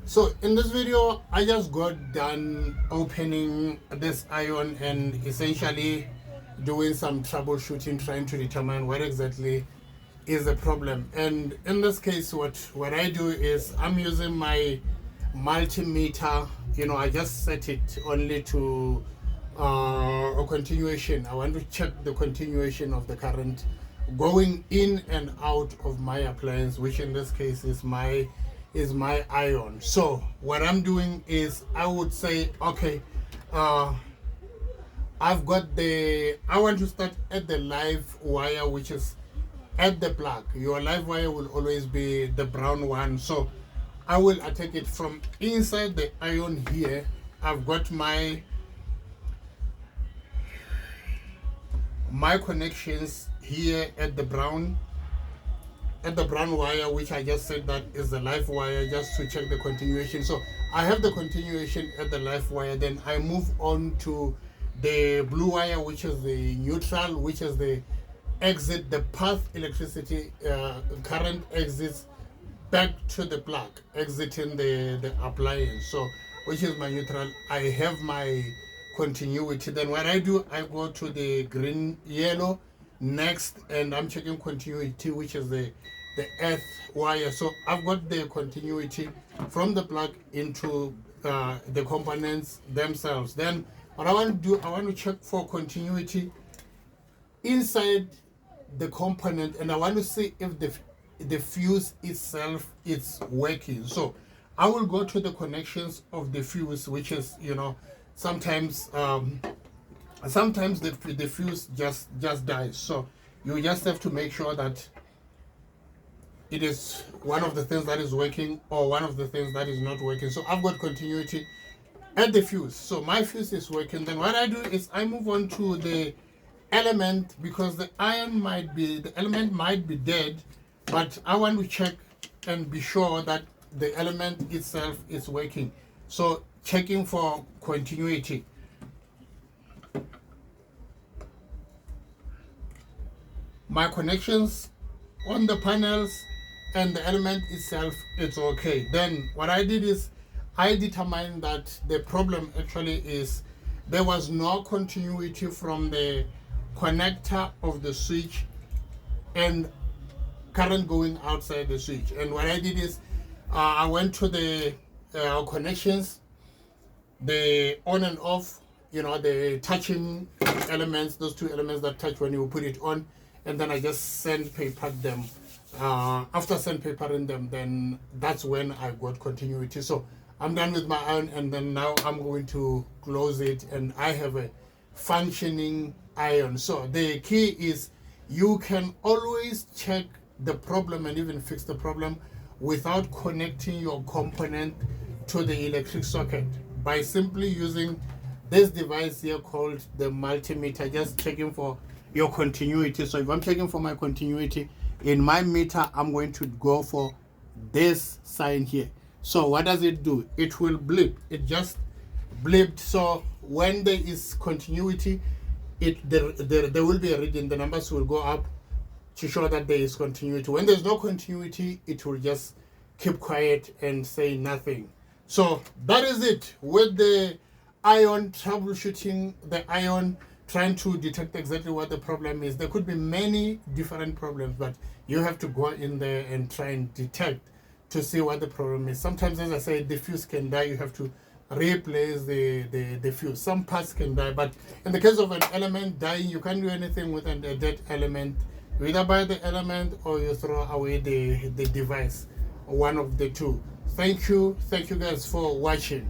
So in this video, I just got done opening this ion and essentially doing some troubleshooting, trying to determine what exactly is the problem. And in this case, what I do is I'm using my multimeter. I just set it only to a continuation. I want to check the continuation of the current going in and out of my appliance, which in this case is my ion. So what I'm doing is I would say, okay, I want to start at the live wire, which is at the plug. Your live wire will always be the brown one. So I will attack it from inside the ion here. I've got my connections here at the brown wire, which I just said that is the live wire, just to check the continuation. So I have the continuation at the live wire. Then I move on to the blue wire, which is the neutral, which is the exit, the path electricity current exits back to the plug, exiting the appliance. So which is my neutral. I have my continuity. Then what I do, I go to the green yellow next, and I'm checking continuity, which is the earth wire. So I've got the continuity from the plug into the components themselves. Then what I want to do, I want to check for continuity inside the component, and I want to see if the fuse itself is working. So I will go to the connections of the fuse, which is, sometimes the fuse just dies. So you just have to make sure that it is one of the things that is working or one of the things that is not working. So I've got continuity at the fuse. So my fuse is working. Then what I do is I move on to the element, because the element might be dead, but I want to check and be sure that the element itself is working. So checking for continuity. My connections on the panels and the element itself, it's okay. Then what I did is I determined that the problem actually is there was no continuity from the connector of the switch and current going outside the switch. And what I did is I went to the connections, the on and off, the touching elements, those two elements that touch when you put it on, and then I just sandpapered them. After sandpapering them, then that's when I got continuity. So I'm done with my iron, and then now I'm going to close it, and I have a functioning iron. So the key is you can always check the problem and even fix the problem without connecting your component to the electric socket by simply using this device here called the multimeter, just checking for your continuity. So if I'm checking for my continuity in my meter, I'm going to go for this sign here. So what does it do? It will blip. It just blipped. So when there is continuity, there will be a reading. The numbers will go up to show that there is continuity. When there's no continuity, it will just keep quiet and say nothing. So that is it with the ion, troubleshooting the ion, trying to detect exactly what the problem is. There could be many different problems, but you have to go in there and try and detect to see what the problem is. Sometimes, as I said, the fuse can die. You have to replace the fuse. Some parts can die, but in the case of an element dying, you can't do anything with a dead element. You either buy the element or you throw away the device, one of the two. Thank you guys for watching.